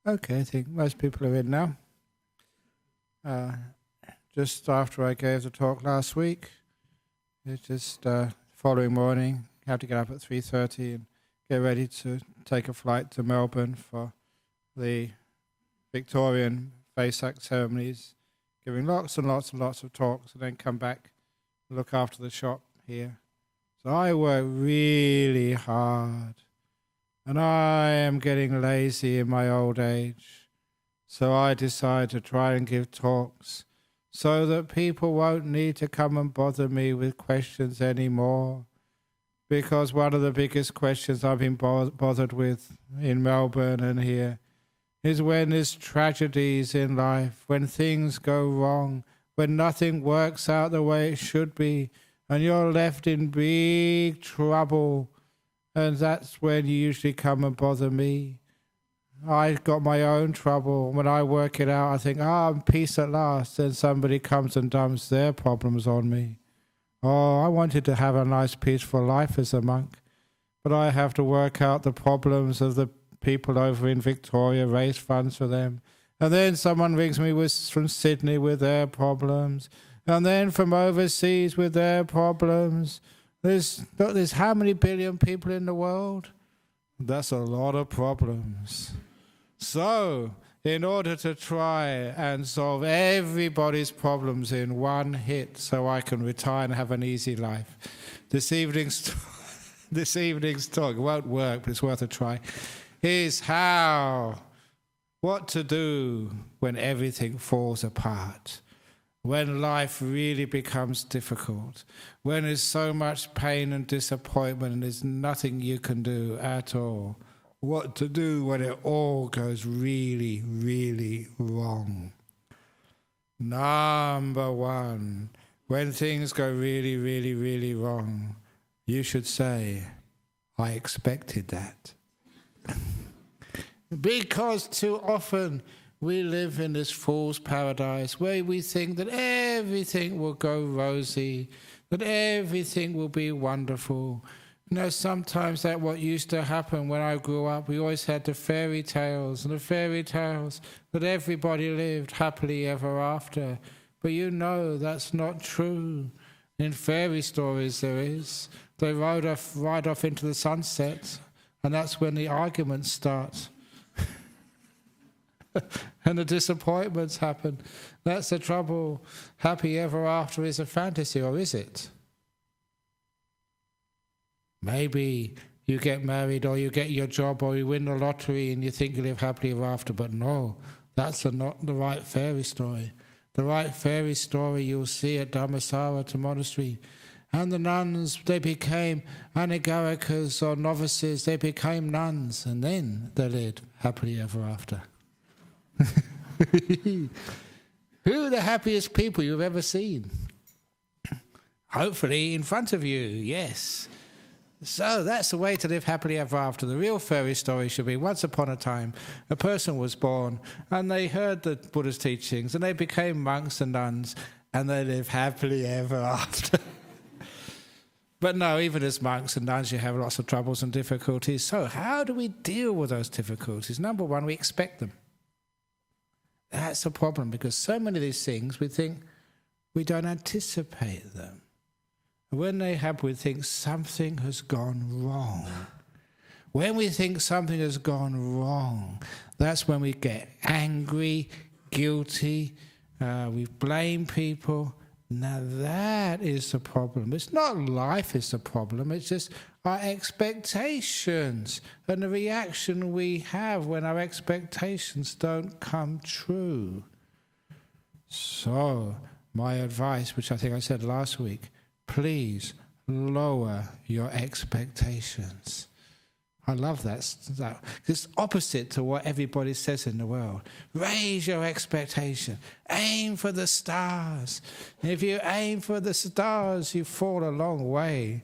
Okay, I think most people are in now. Just after I gave the talk last week, it's just following morning, have to get up at 3:30 and get ready to take a flight to Melbourne for the Victorian Vesak ceremonies, giving lots and lots and lots of talks, and then come back and look after the shop here. So I work really hard. And I am getting lazy in my old age, so I decide to try and give talks so that people won't need to come and bother me with questions anymore. Because one of the biggest questions I've been bothered with in Melbourne and here is when there's tragedies in life, when things go wrong, when nothing works out the way it should be, and you're left in big trouble. And that's when you usually come and bother me. I've got my own trouble. When I work it out, I think, I'm peace at last. Then somebody comes and dumps their problems on me. Oh, I wanted to have a nice, peaceful life as a monk, but I have to work out the problems of the people over in Victoria, raise funds for them. And then someone rings me from Sydney with their problems. And then from overseas with their problems. There's how many billion people in the world? That's a lot of problems. So, in order to try and solve everybody's problems in one hit so I can retire and have an easy life, this evening's talk, it won't work, but it's worth a try, is what to do when everything falls apart. When life really becomes difficult, when there's so much pain and disappointment and there's nothing you can do at all. What to do when it all goes really, really wrong. Number one, when things go really, really, really wrong, you should say, I expected that. Because too often we live in this fool's paradise where we think that everything will go rosy, that everything will be wonderful. You know, sometimes that what used to happen when I grew up, we always had the fairy tales, and the fairy tales that everybody lived happily ever after. But you know that's not true. In fairy stories there is. They ride off into the sunset, and that's when the arguments start. And the disappointments happen. That's the trouble. Happy ever after is a fantasy, or is it? Maybe you get married, or you get your job, or you win the lottery and you think you live happily ever after, but no, that's not the right fairy story. The right fairy story you'll see at Dhammaloka monastery. And the nuns, they became anagarikas or novices, they became nuns, and then they lived happily ever after. Who are the happiest people you've ever seen? Hopefully in front of you, yes. So that's the way to live happily ever after. The real fairy story should be, once upon a time, a person was born and they heard the Buddha's teachings and they became monks and nuns and they live happily ever after. But no, even as monks and nuns, you have lots of troubles and difficulties. So how do we deal with those difficulties? Number one, we expect them. That's the problem, because so many of these things we think we don't anticipate them. When they happen, we think something has gone wrong. When we think something has gone wrong, that's when we get angry, guilty, we blame people. Now that is the problem. It's not life is the problem, it's just our expectations and the reaction we have when our expectations don't come true. So, my advice, which I think I said last week, please lower your expectations. I love that. It's opposite to what everybody says in the world. Raise your expectation. Aim for the stars. If you aim for the stars, you fall a long way.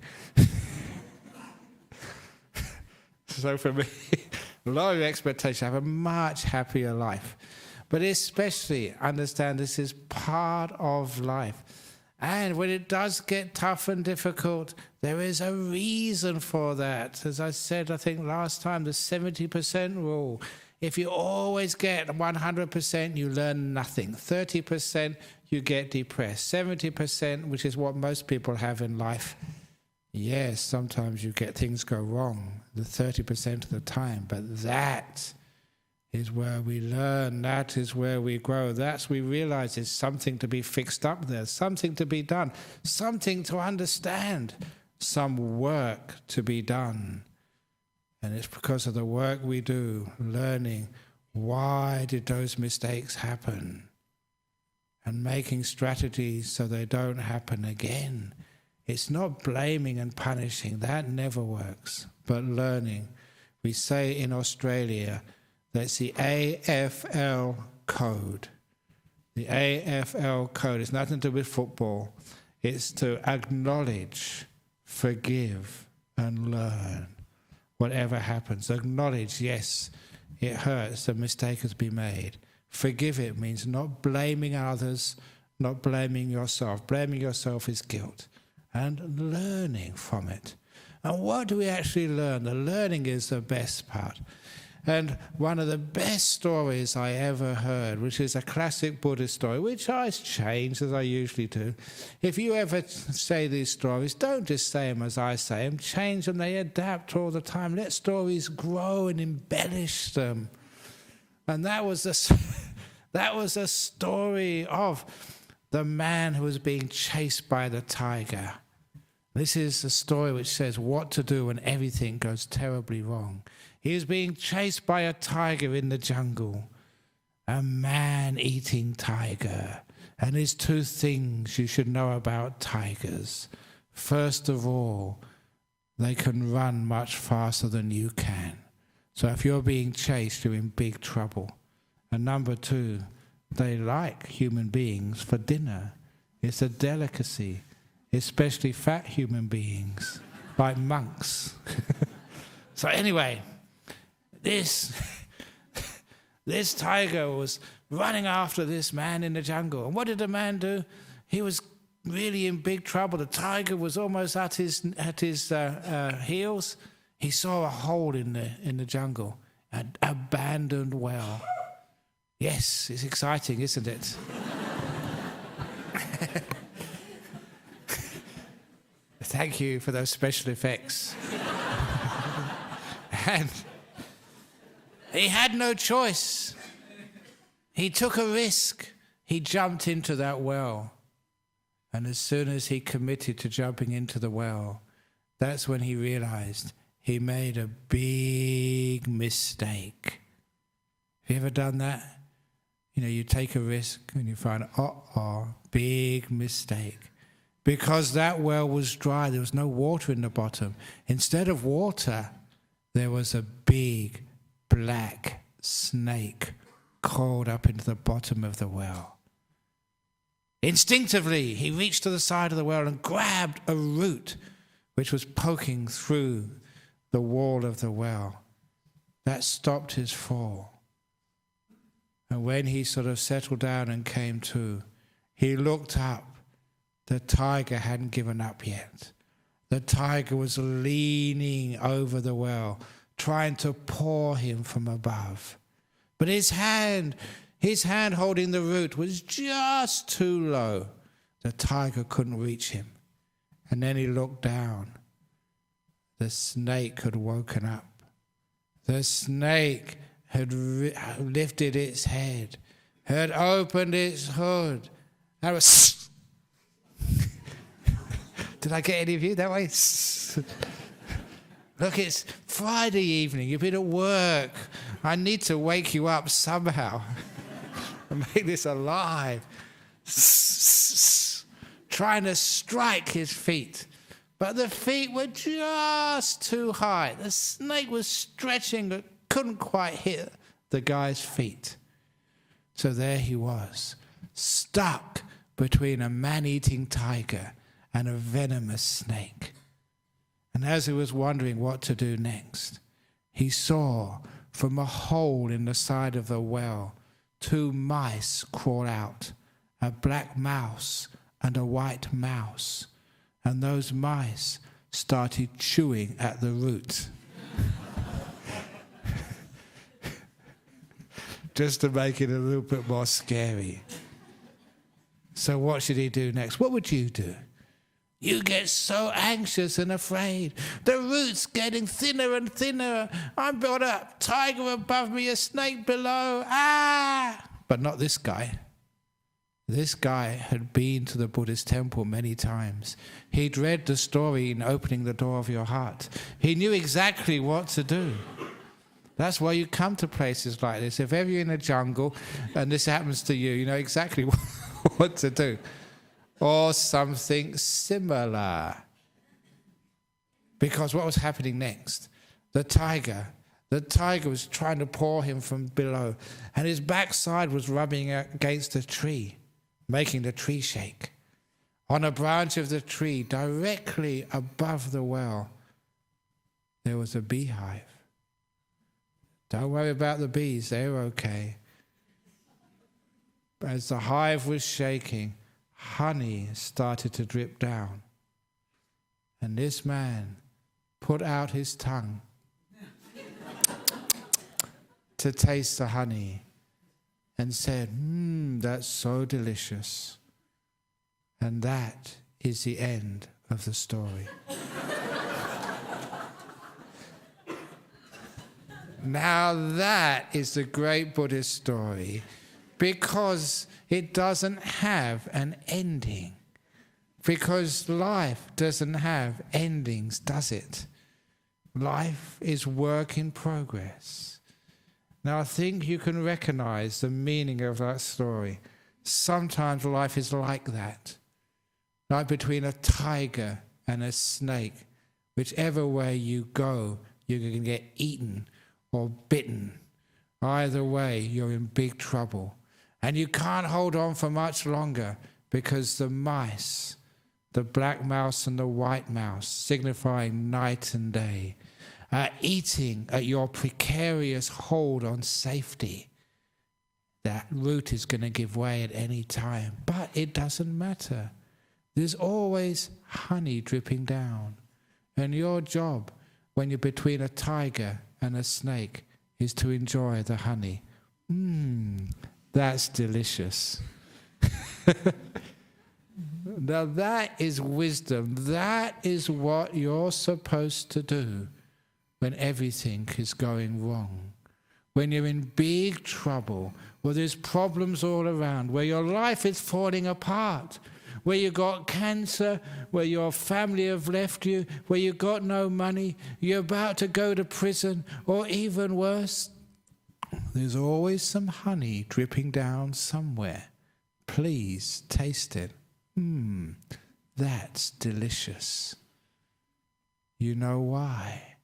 So for me, lower your expectation. Have a much happier life. But especially understand this is part of life. And when it does get tough and difficult, there is a reason for that. As I said, I think last time, the 70% rule. If you always get 100%, you learn nothing. 30%, you get depressed. 70%, which is what most people have in life. Yes, sometimes you get things go wrong, the 30% of the time, but that is where we learn, that is where we grow. That's we realize there's something to be fixed up there, something to be done, something to understand, some work to be done. And it's because of the work we do, learning why did those mistakes happen, and making strategies so they don't happen again. It's not blaming and punishing, that never works, but learning. We say in Australia, that's the AFL code. The AFL code is nothing to do with football. It's to acknowledge, forgive, and learn. Whatever happens, acknowledge, yes, it hurts, a mistake has been made. Forgive it means not blaming others, not blaming yourself. Blaming yourself is guilt. And learning from it. And what do we actually learn? The learning is the best part. And one of the best stories I ever heard, which is a classic Buddhist story, which I change as I usually do. If you ever say these stories, don't just say them as I say them, change them, they adapt all the time. Let stories grow and embellish them. And that was a story of the man who was being chased by the tiger. This is a story which says what to do when everything goes terribly wrong. He was being chased by a tiger in the jungle, a man-eating tiger. And there's two things you should know about tigers. First of all, they can run much faster than you can. So if you're being chased, you're in big trouble. And number two, they like human beings for dinner. It's a delicacy, especially fat human beings, like monks. So anyway, this tiger was running after this man in the jungle. And what did the man do? He was really in big trouble. The tiger was almost at his heels. He saw a hole in the jungle, an abandoned well. Yes, it's exciting, isn't it? Thank you for those special effects. And he had no choice. He took a risk. He jumped into that well. And as soon as he committed to jumping into the well, that's when he realized he made a big mistake. Have you ever done that? You know, you take a risk and you find, big mistake. Because that well was dry, there was no water in the bottom. Instead of water, there was a big black snake crawled up into the bottom of the well. Instinctively, he reached to the side of the well and grabbed a root which was poking through the wall of the well. That stopped his fall. And when he sort of settled down and came to, he looked up. The tiger hadn't given up yet. The tiger was leaning over the well, trying to paw him from above. But his hand holding the root was just too low. The tiger couldn't reach him. And then he looked down. The snake had woken up. The snake had lifted its head, had opened its hood, and was... Did I get any of you that way? Look, it's Friday evening. You've been at work. I need to wake you up somehow and make this alive. Trying to strike his feet. But the feet were just too high. The snake was stretching but couldn't quite hit the guy's feet. So there he was, stuck between a man-eating tiger and a venomous snake. And as he was wondering what to do next, he saw from a hole in the side of the well 2 mice crawl out, a black mouse and a white mouse. And those mice started chewing at the root. just to make it a little bit more scary. So what should he do next? What would you do? You get so anxious and afraid. The root's getting thinner and thinner. I've got a tiger above me, a snake below. Ah! But not this guy. This guy had been to the Buddhist temple many times. He'd read the story in Opening the Door of Your Heart. He knew exactly what to do. That's why you come to places like this. If ever you're in a jungle and this happens to you, you know exactly what to do. Or something similar. Because what was happening next? The tiger was trying to paw him from below, and his backside was rubbing against a tree, making the tree shake. On a branch of the tree, directly above the well, there was a beehive. Don't worry about the bees, they're okay. As the hive was shaking, honey started to drip down. And this man put out his tongue to taste the honey and said, that's so delicious. And that is the end of the story. Now that is the great Buddhist story, because it doesn't have an ending. Because life doesn't have endings, does it? Life is work in progress. Now I think you can recognize the meaning of that story. Sometimes life is like that. Like between a tiger and a snake. Whichever way you go, you're going to get eaten or bitten. Either way, you're in big trouble. And you can't hold on for much longer, because the mice, the black mouse and the white mouse, signifying night and day, are eating at your precarious hold on safety. That root is going to give way at any time, but it doesn't matter. There's always honey dripping down. And your job, when you're between a tiger and a snake, is to enjoy the honey. That's delicious. Now that is wisdom. That is what you're supposed to do when everything is going wrong. When you're in big trouble, where there's problems all around, where your life is falling apart, where you got cancer, where your family have left you, where you got no money, you're about to go to prison, or even worse, there's always some honey dripping down somewhere. Please taste it. That's delicious. You know why?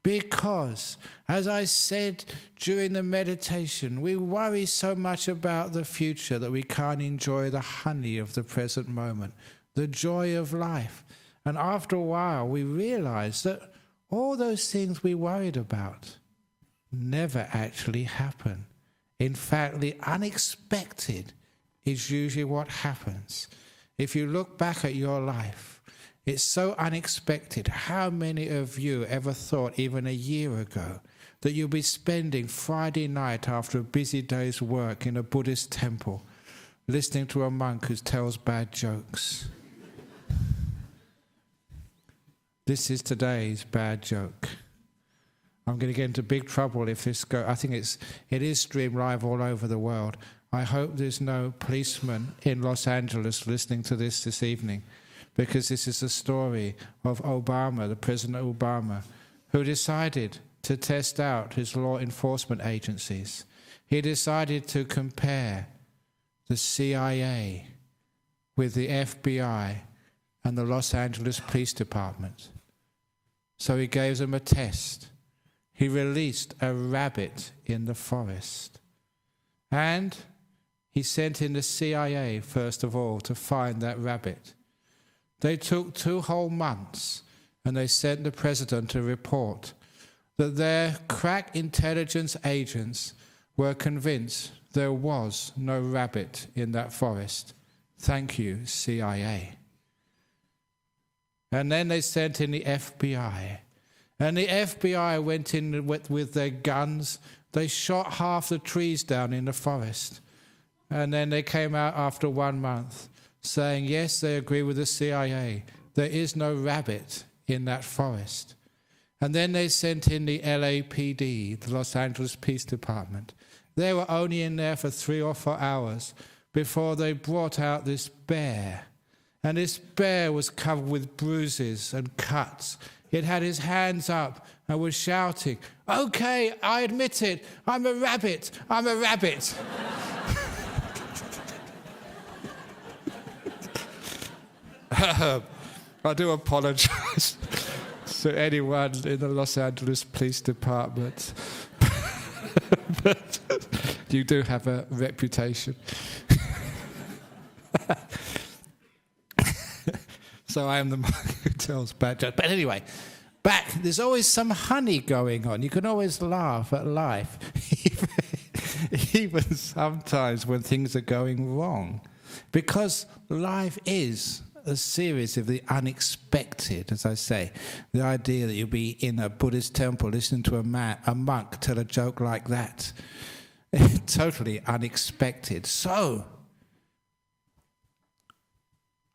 Because, as I said during the meditation, we worry so much about the future that we can't enjoy the honey of the present moment, the joy of life. And after a while, we realize that all those things we worried about never actually happen. In fact, the unexpected is usually what happens. If you look back at your life, it's so unexpected. How many of you ever thought, even a year ago, that you'll be spending Friday night after a busy day's work in a Buddhist temple, listening to a monk who tells bad jokes? This is today's bad joke. I'm going to get into big trouble if this goes. I think it is streamed live all over the world. I hope there's no policeman in Los Angeles listening to this evening, because this is the story of Obama, the President Obama, who decided to test out his law enforcement agencies. He decided to compare the CIA with the FBI and the Los Angeles Police Department. So he gave them a test. He released a rabbit in the forest. And he sent in the CIA, first of all, to find that rabbit. They took 2 whole months, and they sent the president a report that their crack intelligence agents were convinced there was no rabbit in that forest. Thank you, CIA. And then they sent in the FBI. And the FBI went in with their guns. They shot half the trees down in the forest. And then they came out after 1 month saying, yes, they agree with the CIA. There is no rabbit in that forest. And then they sent in the LAPD, the Los Angeles Police Department. They were only in there for 3 or 4 hours before they brought out this bear. And this bear was covered with bruises and cuts. It had his hands up and was shouting, okay, I admit it, I'm a rabbit, I'm a rabbit. I do apologize to anyone in the Los Angeles Police Department. But you do have a reputation. So I am the monk who tells bad jokes. But anyway, there's always some honey going on. You can always laugh at life, even sometimes when things are going wrong. Because life is a series of the unexpected, as I say. The idea that you'll be in a Buddhist temple listening to a monk tell a joke like that. Totally unexpected. So,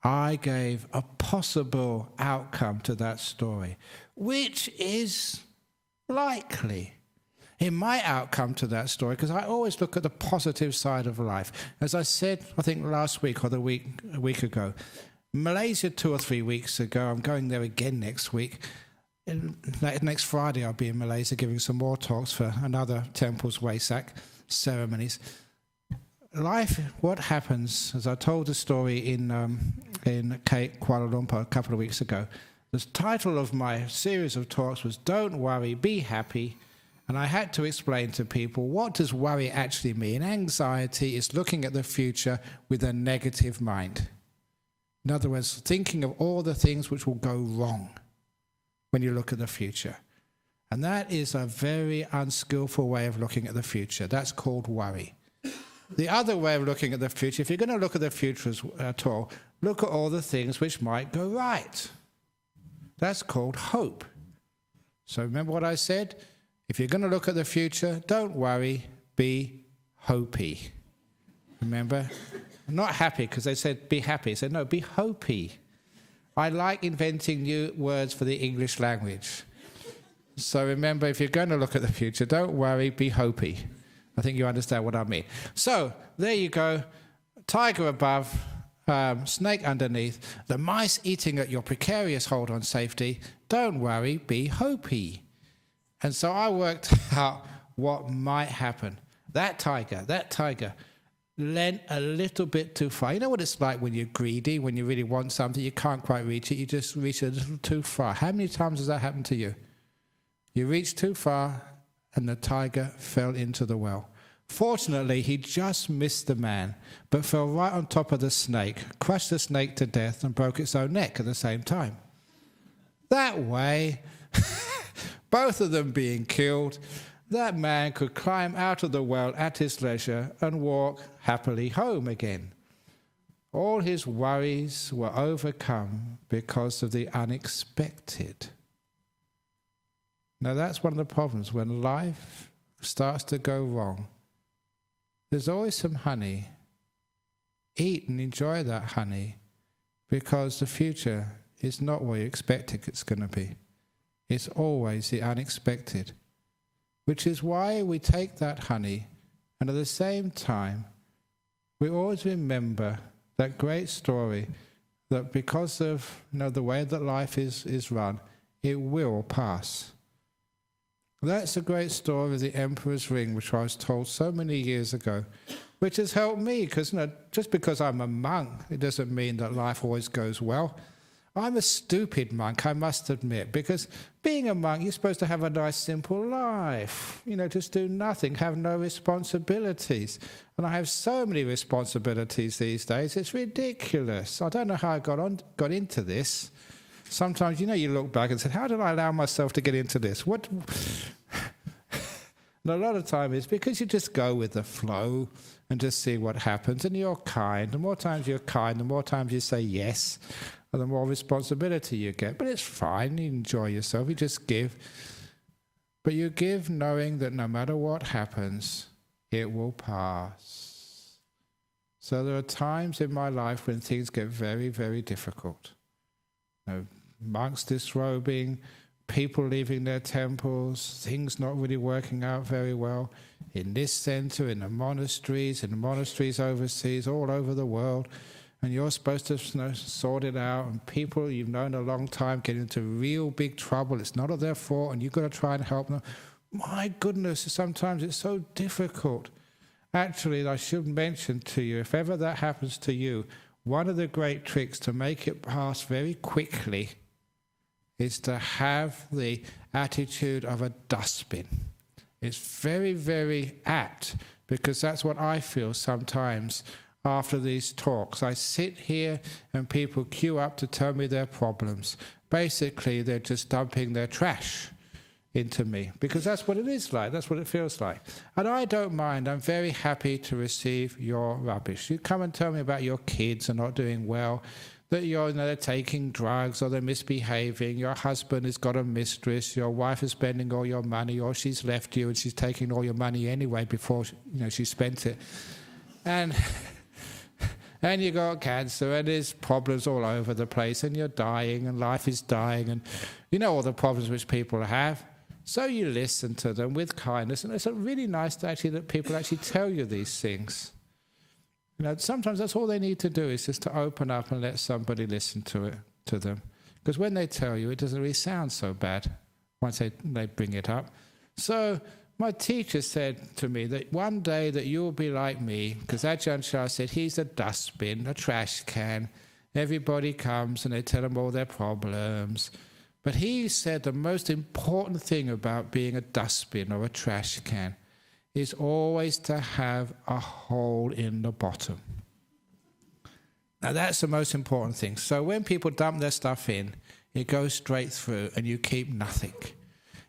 I gave a possible outcome to that story, which is likely. In my outcome to that story, because I always look at the positive side of life. As I said, I think last week or a week ago, Malaysia 2 or 3 weeks ago, I'm going there again next week. Next Friday I'll be in Malaysia giving some more talks for another temple's Waisak ceremonies. Life, what happens, as I told the story in Kuala Lumpur a couple of weeks ago, the title of my series of talks was Don't Worry, Be Happy. And I had to explain to people, what does worry actually mean? Anxiety is looking at the future with a negative mind. In other words, thinking of all the things which will go wrong when you look at the future. And that is a very unskillful way of looking at the future. That's called worry. The other way of looking at the future, if you're going to look at the future at all, look at all the things which might go right. That's called hope. So remember what I said? If you're going to look at the future, don't worry, be hopey. Remember? Not happy, because they said be happy. I said, no, be hopey. I like inventing new words for the English language. So remember, if you're going to look at the future, don't worry, be hopey. I think you understand what I mean. So, there you go. Tiger above, snake underneath, the mice eating at your precarious hold on safety. Don't worry, be hopey. And so I worked out what might happen. That tiger leant a little bit too far. You know what it's like when you're greedy, when you really want something, you can't quite reach it, you just reach a little too far. How many times has that happened to you? You reached too far, and the tiger fell into the well. Fortunately, he just missed the man, but fell right on top of the snake, crushed the snake to death, and broke its own neck at the same time. That way, both of them being killed, that man could climb out of the well at his leisure and walk happily home again. All his worries were overcome because of the unexpected. Now that's one of the problems when life starts to go wrong. There's always some honey. Eat and enjoy that honey, because the future is not what you expect it's going to be. It's always the unexpected, which is why we take that honey, and at the same time, we always remember that great story that because of the way that life is run, it will pass. That's a great story of the Emperor's Ring, which I was told so many years ago, which has helped me, because just because I'm a monk, it doesn't mean that life always goes well. I'm a stupid monk, I must admit, because being a monk, you're supposed to have a nice, simple life. Just do nothing, have no responsibilities. And I have so many responsibilities these days, it's ridiculous. I don't know how I got into this. Sometimes, you look back and say, how did I allow myself to get into this? And a lot of time it's because you just go with the flow and just see what happens, and you're kind. The more times you're kind, the more times you say yes. the more responsibility you get. But it's fine, you enjoy yourself, you just give. But you give knowing that no matter what happens, it will pass. So there are times in my life when things get very, very difficult. Monks disrobing, people leaving their temples, things not really working out very well. In this center, in the monasteries overseas, all over the world. And you're supposed to sort it out, and people you've known a long time get into real big trouble. It's not their fault, and you've got to try and help them. My goodness, sometimes it's so difficult. Actually, I should mention to you, if ever that happens to you, one of the great tricks to make it pass very quickly is to have the attitude of a dustbin. It's very, very apt, because that's what I feel sometimes after these talks. I sit here and people queue up to tell me their problems. Basically, they're just dumping their trash into me, because that's what it is like, that's what it feels like. And I don't mind, I'm very happy to receive your rubbish. You come and tell me about your kids are not doing well, that they're taking drugs or they're misbehaving, your husband has got a mistress, your wife is spending all your money, or she's left you and she's taking all your money anyway before she spent it. And you got cancer, and there's problems all over the place, and you're dying, and life is dying, and you know all the problems which people have. So you listen to them with kindness, and it's really nice that people actually tell you these things. Sometimes that's all they need to do, is just to open up and let somebody listen to them. Because when they tell you, it doesn't really sound so bad once they bring it up. So my teacher said to me that one day that you will be like me, because Ajahn Chah said he's a dustbin, a trash can. Everybody comes and they tell him all their problems. But he said the most important thing about being a dustbin or a trash can is always to have a hole in the bottom. Now that's the most important thing. So when people dump their stuff in, it goes straight through and you keep nothing.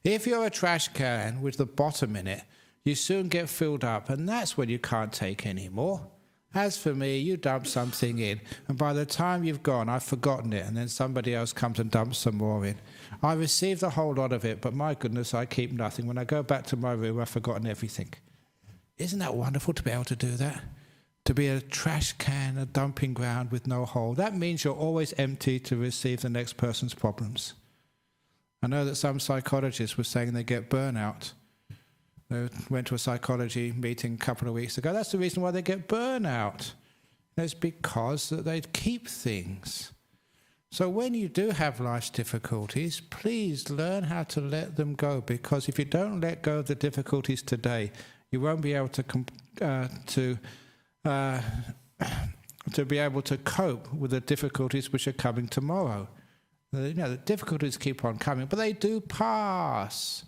If you're a trash can with the bottom in it, you soon get filled up, and that's when you can't take any more. As for me, you dump something in, and by the time you've gone, I've forgotten it, and then somebody else comes and dumps some more in. I received a whole lot of it, but my goodness, I keep nothing. When I go back to my room, I've forgotten everything. Isn't that wonderful to be able to do that? To be a trash can, a dumping ground with no hole. That means you're always empty to receive the next person's problems. I know that some psychologists were saying they get burnout. They went to a psychology meeting a couple of weeks ago. That's the reason why they get burnout. It's because that they keep things. So when you do have life's difficulties, please learn how to let them go, because if you don't let go of the difficulties today, you won't be able to be able to cope with the difficulties which are coming tomorrow. The difficulties keep on coming, but they do pass.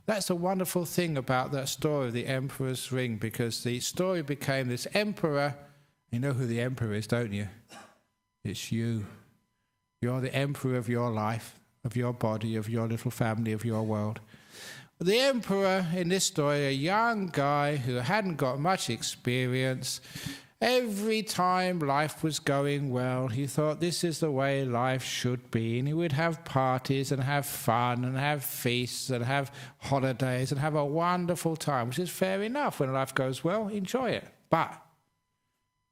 That's a wonderful thing about that story of the emperor's ring, because the story became this emperor. You know who the emperor is, don't you? It's you. You're the emperor of your life, of your body, of your little family, of your world. The emperor in this story, a young guy who hadn't got much experience. Every time life was going well, he thought this is the way life should be, and he would have parties and have fun and have feasts and have holidays and have a wonderful time, which is fair enough. When life goes well, enjoy it. But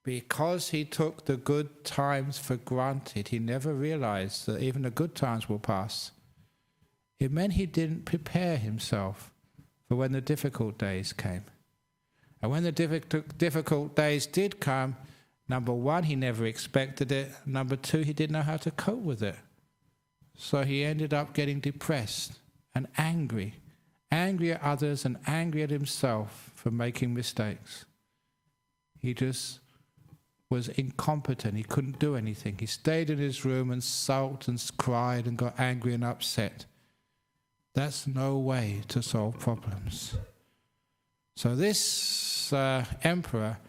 because he took the good times for granted, he never realized that even the good times will pass. It meant he didn't prepare himself for when the difficult days came. And when the difficult days did come, number one, he never expected it. Number two, he didn't know how to cope with it. So he ended up getting depressed and angry at others and angry at himself for making mistakes. He just was incompetent. He couldn't do anything. He stayed in his room and sulked and cried and got angry and upset. That's no way to solve problems. So this emperor,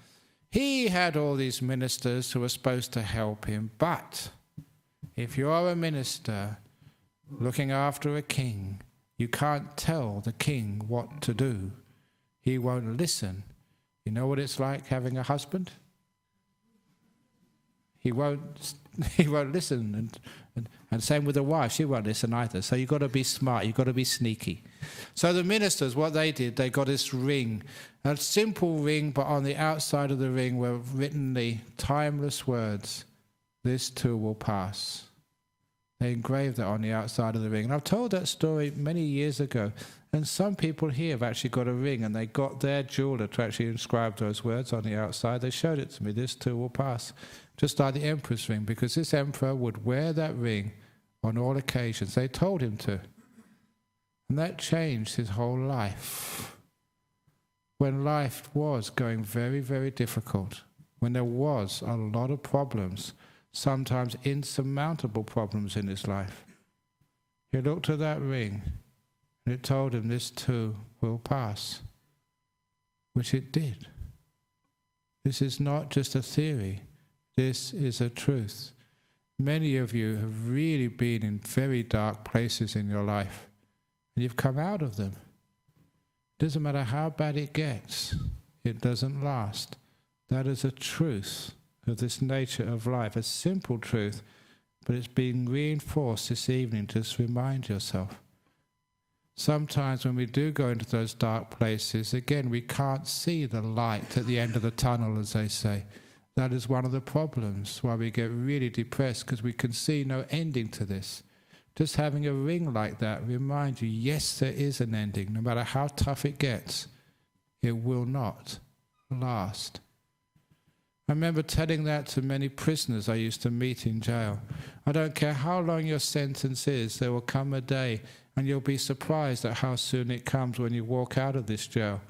he had all these ministers who were supposed to help him. But if you're a minister looking after a king, you can't tell the king what to do. He won't listen. You know what it's like having a husband? He won't he won't listen. And same with the wife, she won't listen either. So you've got to be smart, you've got to be sneaky. So the ministers, what they did, they got this ring, a simple ring, but on the outside of the ring were written the timeless words, "This too will pass." They engraved that on the outside of the ring. And I've told that story many years ago. And some people here have actually got a ring, and they got their jeweler to actually inscribe those words on the outside. They showed it to me, "This too will pass." Just like the emperor's ring, because this emperor would wear that ring on all occasions. They told him to. And that changed his whole life. When life was going very, very difficult, when there was a lot of problems, sometimes insurmountable problems in his life, he looked at that ring and it told him, "This too will pass," which it did. This is not just a theory, this is a truth. Many of you have really been in very dark places in your life, and you've come out of them. It doesn't matter how bad it gets, it doesn't last. That is a truth of this nature of life, a simple truth, but it's being reinforced this evening. Just remind yourself. Sometimes when we do go into those dark places, again, we can't see the light at the end of the tunnel, as they say. That is one of the problems why we get really depressed, because we can see no ending to this. Just having a ring like that reminds you, yes, there is an ending. No matter how tough it gets, it will not last. I remember telling that to many prisoners I used to meet in jail. I don't care how long your sentence is, there will come a day and you'll be surprised at how soon it comes when you walk out of this jail.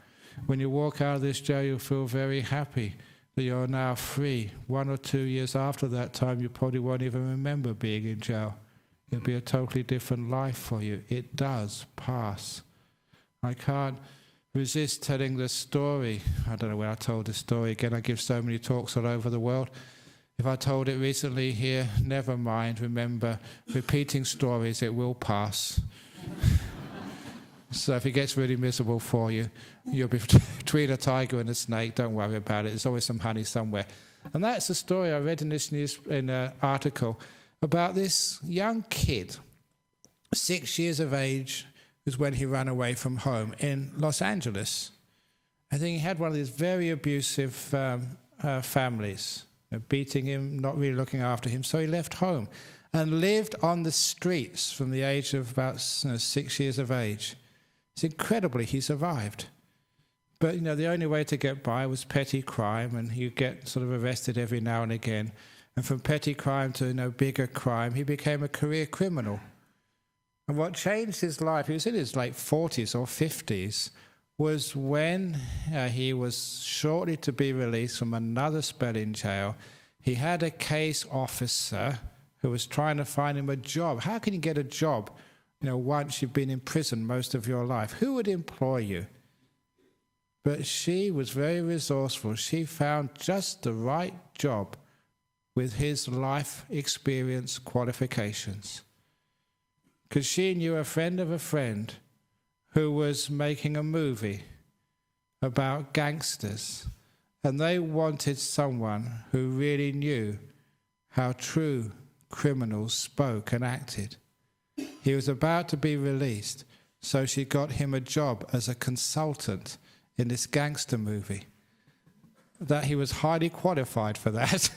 When you walk out of this jail, you'll feel very happy that you're now free. 1 or 2 years after that time, you probably won't even remember being in jail. It'll be a totally different life for you. It does pass. I can't resist telling the story. I don't know where I told this story. Again, I give so many talks all over the world. If I told it recently here, never mind. Remember, repeating stories, it will pass. So if it gets really miserable for you, you'll be between a tiger and a snake. Don't worry about it. There's always some honey somewhere. And that's the story I read in this article about this young kid, 6 years of age, was when he ran away from home in Los Angeles. I think he had one of these very abusive families, beating him, not really looking after him, so he left home and lived on the streets from the age of about 6 years of age. It's incredibly he survived. But the only way to get by was petty crime, and he'd get sort of arrested every now and again. And from petty crime to bigger crime, he became a career criminal. And what changed his life, he was in his late 40s or 50s, was when he was shortly to be released from another spell in jail. He had a case officer who was trying to find him a job. How can you get a job, once you've been in prison most of your life? Who would employ you? But she was very resourceful. She found just the right job with his life experience qualifications. Because she knew a friend of a friend who was making a movie about gangsters, and they wanted someone who really knew how true criminals spoke and acted. He was about to be released, so she got him a job as a consultant in this gangster movie. That he was highly qualified for that.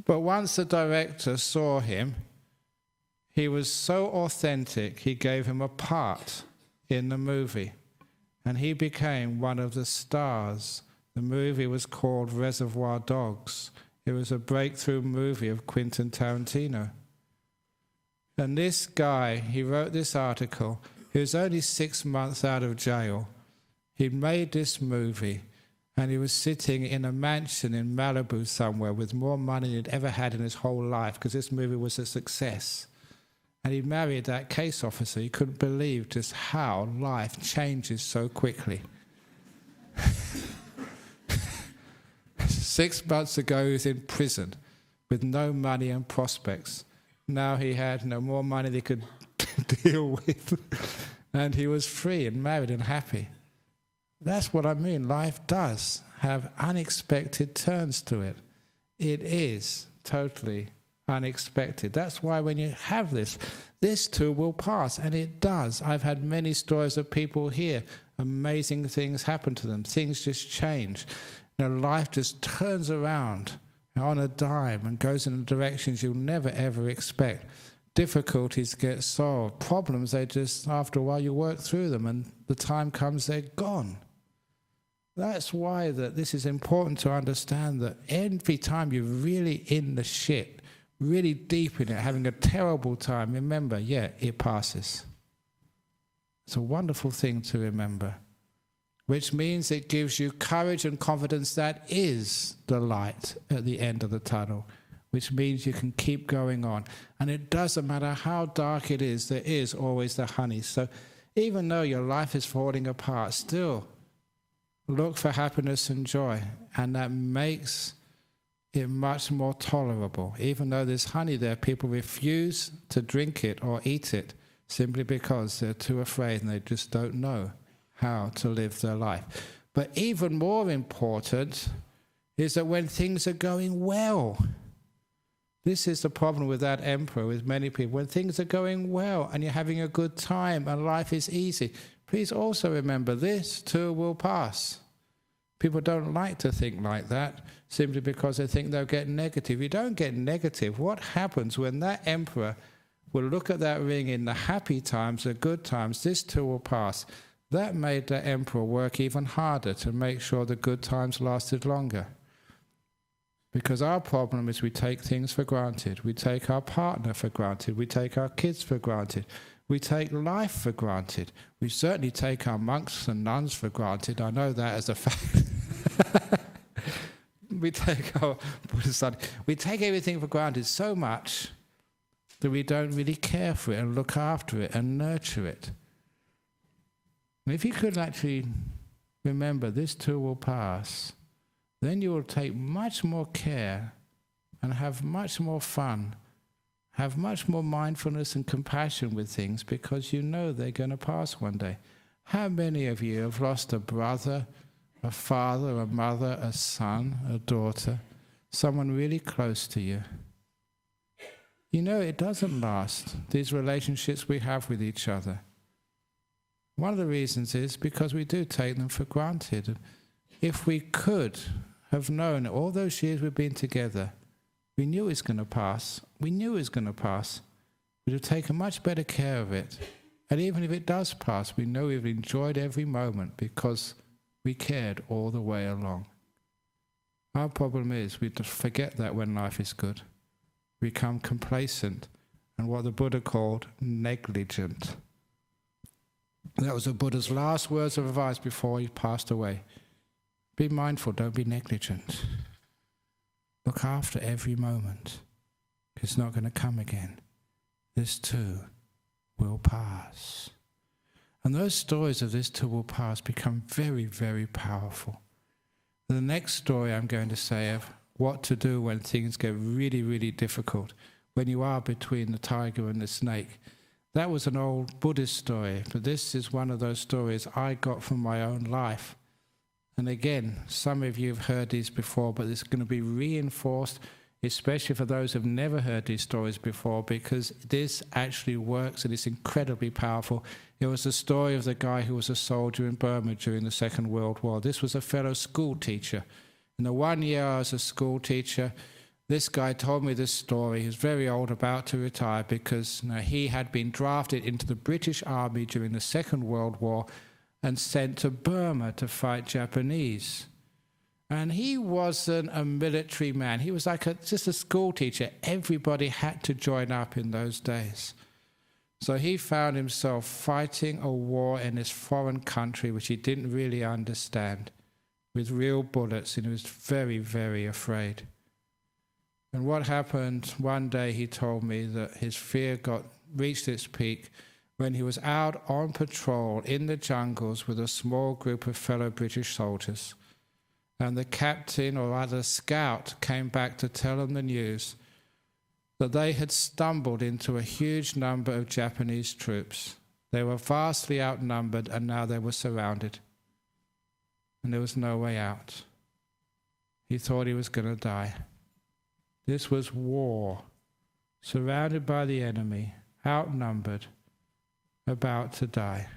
But once the director saw him, he was so authentic, he gave him a part in the movie, and he became one of the stars. The movie was called Reservoir Dogs. It was a breakthrough movie of Quentin Tarantino. And this guy, he wrote this article, he was only 6 months out of jail. He made this movie, and he was sitting in a mansion in Malibu somewhere with more money than he'd ever had in his whole life, because this movie was a success. And he married that case officer. He couldn't believe just how life changes so quickly. 6 months ago, he was in prison with no money and prospects. Now he had no more money than he could deal with. And he was free and married and happy. That's what I mean. Life does have unexpected turns to it. It is totally unexpected. That's why when you have this too will pass, and it does. I've had many stories of people here, amazing things happen to them, things just change. Life just turns around on a dime and goes in directions you'll never ever expect. Difficulties get solved. Problems, they just, after a while you work through them, and the time comes they're gone. That's why this is important to understand, that every time you're really in the shit, really deep in it, having a terrible time, remember, it passes. It's a wonderful thing to remember, which means it gives you courage and confidence that is the light at the end of the tunnel, which means you can keep going on. And it doesn't matter how dark it is, there is always the honey. So even though your life is falling apart, still look for happiness and joy, and that makes it much more tolerable. Even though there's honey there, people refuse to drink it or eat it simply because they're too afraid and they just don't know how to live their life. But even more important is that when things are going well, this is the problem with that emperor, with many people. When things are going well and you're having a good time and life is easy, please also remember this too will pass. People don't like to think like that simply because they think they'll get negative. You don't get negative. What happens when that emperor will look at that ring in the happy times, the good times, this too will pass. That made the emperor work even harder to make sure the good times lasted longer. Because our problem is we take things for granted. We take our partner for granted. We take our kids for granted. We take life for granted. We certainly take our monks and nuns for granted. I know that as a fact. We take our Buddhist study. We take everything for granted so much that we don't really care for it and look after it and nurture it. And if you could actually remember this too will pass, then you will take much more care and have much more fun, have much more mindfulness and compassion with things, because you know they're going to pass one day. How many of you have lost a brother, a father, a mother, a son, a daughter, someone really close to you? You know it doesn't last, these relationships we have with each other. One of the reasons is because we do take them for granted. If we could have known all those years we've been together, we knew it was going to pass, we knew it was going to pass, we'd have taken much better care of it. And even if it does pass, we know we've enjoyed every moment because we cared all the way along. Our problem is we just forget that when life is good. We become complacent and what the Buddha called negligent. That was the Buddha's last words of advice before he passed away. Be mindful, don't be negligent. Look after every moment. It's not going to come again. This too will pass. And those stories of this too will pass become very, very powerful. The next story I'm going to say of what to do when things get really, really difficult, when you are between the tiger and the snake. That was an old Buddhist story, but this is one of those stories I got from my own life. And again, some of you have heard these before, but it's going to be reinforced, especially for those who have never heard these stories before, because this actually works and it's incredibly powerful. It was the story of the guy who was a soldier in Burma during the Second World War. This was a fellow school teacher. In the 1 year I was a school teacher, this guy told me this story. He was very old, about to retire, because he had been drafted into the British Army during the Second World War and sent to Burma to fight Japanese. And he wasn't a military man. He was like just a school teacher. Everybody had to join up in those days. So he found himself fighting a war in this foreign country which he didn't really understand, with real bullets, and he was very, very afraid. And what happened, one day he told me that his fear reached its peak when he was out on patrol in the jungles with a small group of fellow British soldiers. And the captain, or rather scout, came back to tell him the news that they had stumbled into a huge number of Japanese troops. They were vastly outnumbered, and now they were surrounded. And there was no way out. He thought he was going to die. This was war, surrounded by the enemy, outnumbered, about to die.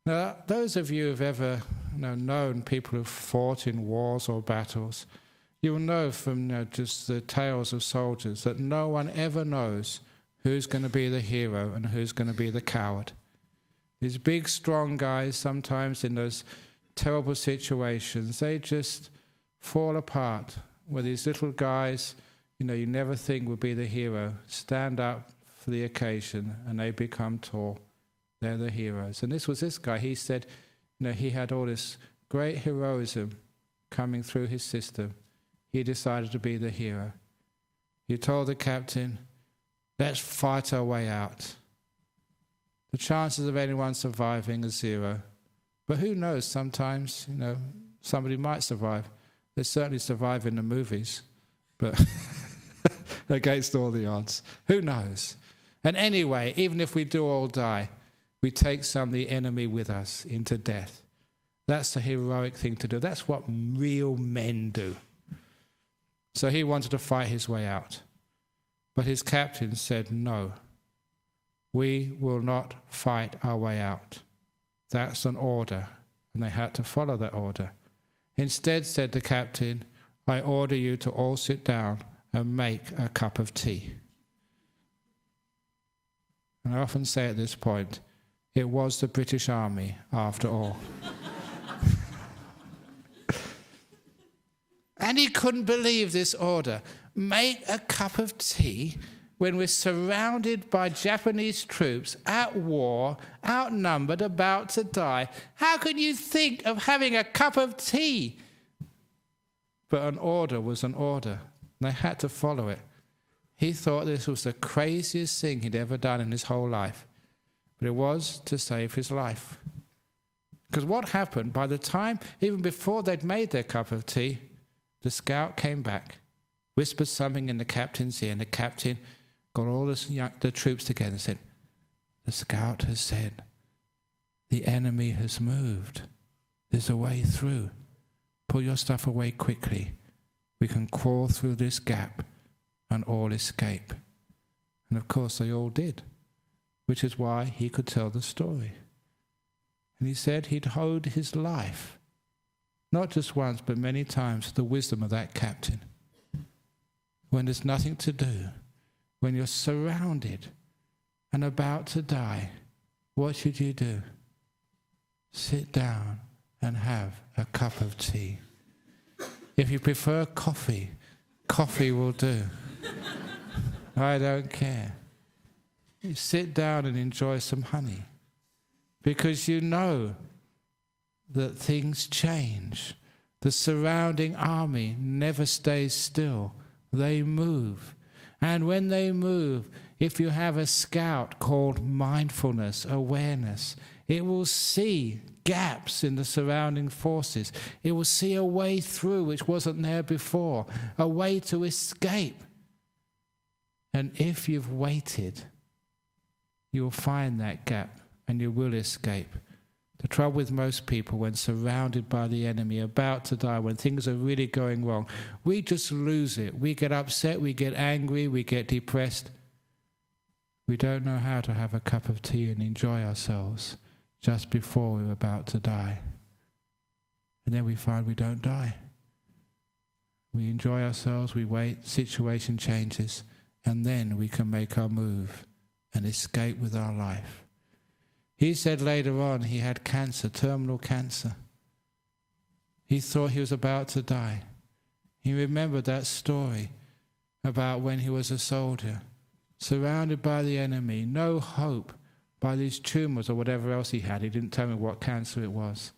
Now, those of you who've ever known people who've fought in wars or battles, you'll know from just the tales of soldiers that no one ever knows who's going to be the hero and who's going to be the coward. These big, strong guys, sometimes in those terrible situations, they just fall apart, where these little guys, you never think would be the hero, stand up for the occasion and they become tall. They're the heroes. And this was this guy. He said, he had all this great heroism coming through his system. He decided to be the hero. He told the captain, let's fight our way out. The chances of anyone surviving are 0. But who knows, sometimes, somebody might survive. They certainly survive in the movies, but against all the odds. Who knows? And anyway, even if we do all die, we take some of the enemy with us into death. That's the heroic thing to do. That's what real men do. So he wanted to fight his way out. But his captain said, no, we will not fight our way out. That's an order. And they had to follow that order. Instead, said the captain, I order you to all sit down and make a cup of tea. And I often say at this point, it was the British Army, after all. And he couldn't believe this order. Make a cup of tea when we're surrounded by Japanese troops at war, outnumbered, about to die. How can you think of having a cup of tea? But an order was an order. They had to follow it. He thought this was the craziest thing he'd ever done in his whole life. But it was to save his life. Because what happened, by the time, even before they'd made their cup of tea, the scout came back, whispered something in the captain's ear, and the captain got all the troops together and said, the scout has said, the enemy has moved. There's a way through. Put your stuff away quickly. We can crawl through this gap and all escape. And of course they all did, which is why he could tell the story. And he said he'd owed his life, not just once, but many times, to the wisdom of that captain. When there's nothing to do, when you're surrounded and about to die, what should you do? Sit down and have a cup of tea. If you prefer coffee, coffee will do. I don't care. You sit down and enjoy some honey, because you know that things change. The surrounding army never stays still. They move. And when they move, if you have a scout called mindfulness, awareness, it will see gaps in the surrounding forces. It will see a way through which wasn't there before, a way to escape. And if you've waited, you'll find that gap and you will escape. The trouble with most people, when surrounded by the enemy, about to die, when things are really going wrong, we just lose it. We get upset, we get angry, we get depressed. We don't know how to have a cup of tea and enjoy ourselves just before we're about to die. And then we find we don't die. We enjoy ourselves, we wait, situation changes, and then we can make our move and escape with our life. He said later on he had cancer, terminal cancer. He thought he was about to die. He remembered that story about when he was a soldier, surrounded by the enemy, no hope, by these tumors or whatever else he had. He didn't tell me what cancer it was.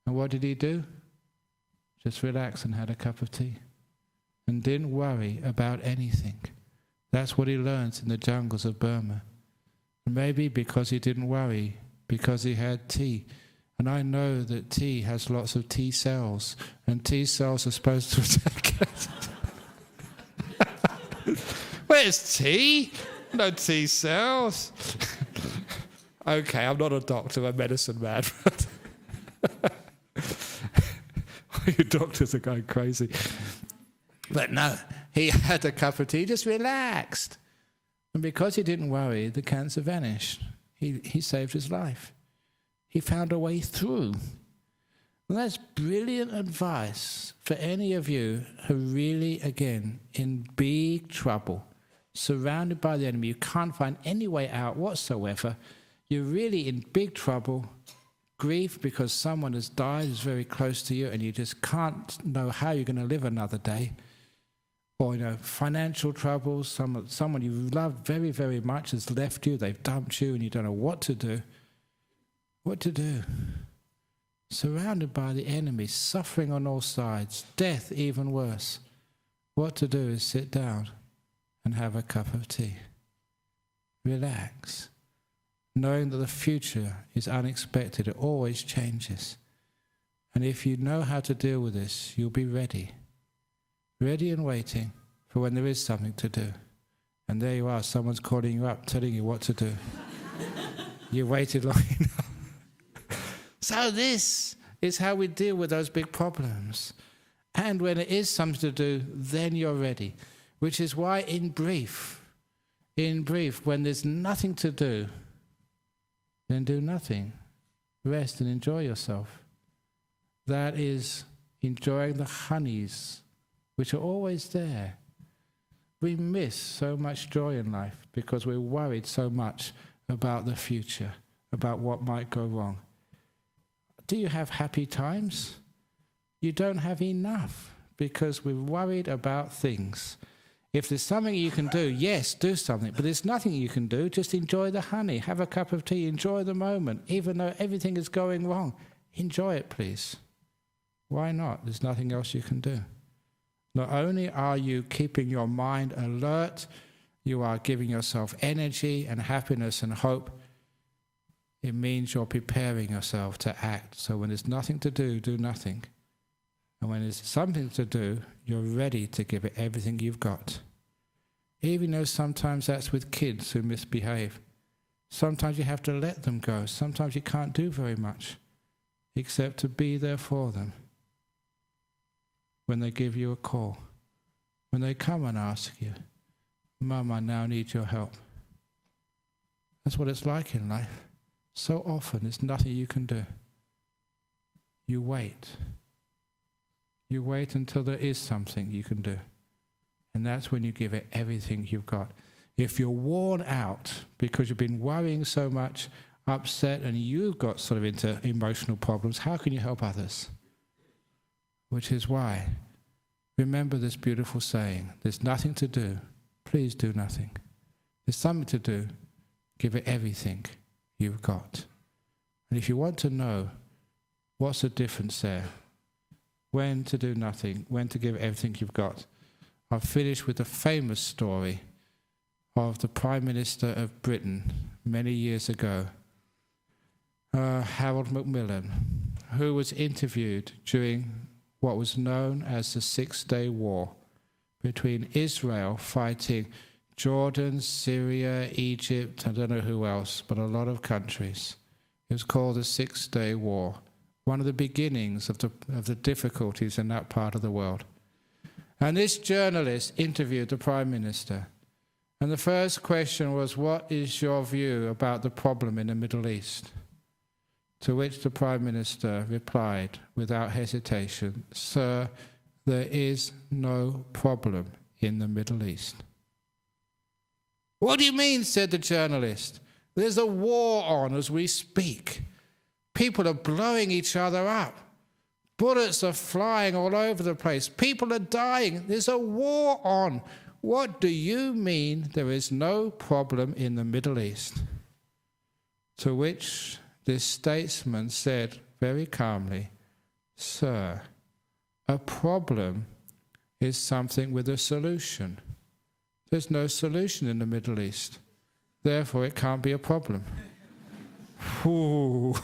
And what did he do? Just relax and had a cup of tea. And didn't worry about anything. That's what he learned in the jungles of Burma. Maybe because he didn't worry, because he had tea. And I know that tea has lots of T cells, and T cells are supposed to attack us. Where's tea? No T cells. Okay, I'm not a doctor, I'm a medicine man. You doctors are going crazy. But no, he had a cup of tea, just relaxed. And because he didn't worry, the cancer vanished. He saved his life. He found a way through. And that's brilliant advice for any of you who really, again, in big trouble, surrounded by the enemy, you can't find any way out whatsoever, you're really in big trouble, grief because someone has died who's very close to you and you just can't know how you're going to live another day, or financial troubles, someone you loved very, very much has left you, they've dumped you and you don't know what to do. What to do? Surrounded by the enemy, suffering on all sides, death even worse. What to do is sit down and have a cup of tea. Relax. Knowing that the future is unexpected, it always changes. And if you know how to deal with this, you'll be ready. Ready and waiting for when there is something to do. And there you are, someone's calling you up, telling you what to do. You waited long enough. So this is how we deal with those big problems. And when it is something to do, then you're ready. Which is why in brief, when there's nothing to do, then do nothing. Rest and enjoy yourself. That is enjoying the honeys, which are always there. We miss so much joy in life because we're worried so much about the future, about what might go wrong. Do you have happy times? You don't have enough because we're worried about things. If there's something you can do, yes, do something. But there's nothing you can do, just enjoy the honey, have a cup of tea, enjoy the moment. Even though everything is going wrong, enjoy it, please. Why not? There's nothing else you can do. Not only are you keeping your mind alert, you are giving yourself energy and happiness and hope. It means you're preparing yourself to act. So when there's nothing to do, do nothing. And when there's something to do, you're ready to give it everything you've got. Even though sometimes that's with kids who misbehave. Sometimes you have to let them go. Sometimes you can't do very much except to be there for them. When they give you a call, when they come and ask you, Mum, I now need your help. That's what it's like in life. So often there's nothing you can do. You wait. You wait until there is something you can do. And that's when you give it everything you've got. If you're worn out because you've been worrying so much, upset, and you've got sort of into emotional problems, how can you help others? Which is why, remember this beautiful saying, there's nothing to do, please do nothing. There's something to do, give it everything you've got. And if you want to know what's the difference there, when to do nothing, when to give everything you've got, I'll finish with a famous story of the Prime Minister of Britain many years ago, Harold Macmillan, who was interviewed during what was known as the 6-Day War between Israel fighting Jordan, Syria, Egypt, I don't know who else, but a lot of countries. It was called the 6-Day War, one of the beginnings of the difficulties in that part of the world. And this journalist interviewed the Prime Minister. And the first question was, what is your view about the problem in the Middle East? To which the Prime Minister replied without hesitation, Sir, there is no problem in the Middle East. What do you mean, said the journalist. There's a war on as we speak. People are blowing each other up. Bullets are flying all over the place. People are dying. There's a war on. What do you mean there is no problem in the Middle East? To which this statesman said very calmly, Sir, a problem is something with a solution. There's no solution in the Middle East. Therefore, it can't be a problem. Ooh.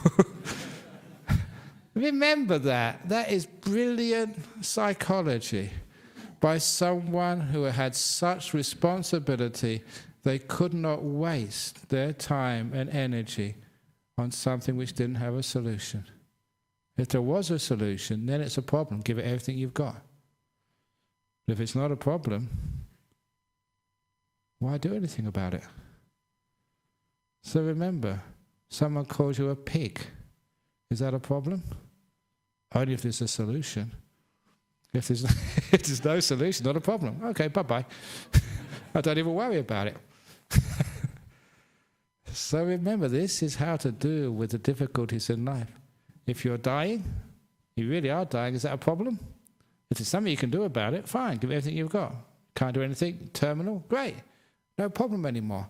Remember that. That is brilliant psychology by someone who had such responsibility they could not waste their time and energy on something which didn't have a solution. If there was a solution, then it's a problem. Give it everything you've got. But if it's not a problem, why do anything about it? So remember, someone calls you a pig. Is that a problem? Only if there's a solution. If there's no solution, not a problem. Okay, bye-bye. I don't even worry about it. So remember, this is how to deal with the difficulties in life. If you're dying, you really are dying, is that a problem? If there's something you can do about it, fine, give everything you've got. Can't do anything, terminal, great. No problem anymore.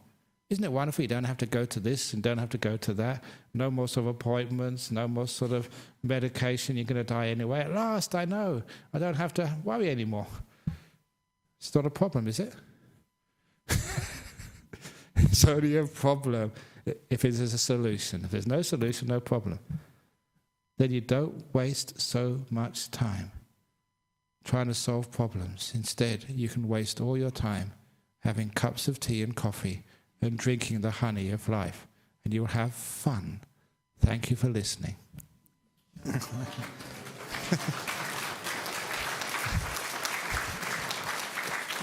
Isn't it wonderful? You don't have to go to this and don't have to go to that. No more sort of appointments, no more sort of medication. You're going to die anyway. At last, I know. I don't have to worry anymore. It's not a problem, is it? It's only a problem if it is a solution. If there's no solution, no problem. Then you don't waste so much time trying to solve problems. Instead, you can waste all your time having cups of tea and coffee and drinking the honey of life, and you'll have fun. Thank you for listening.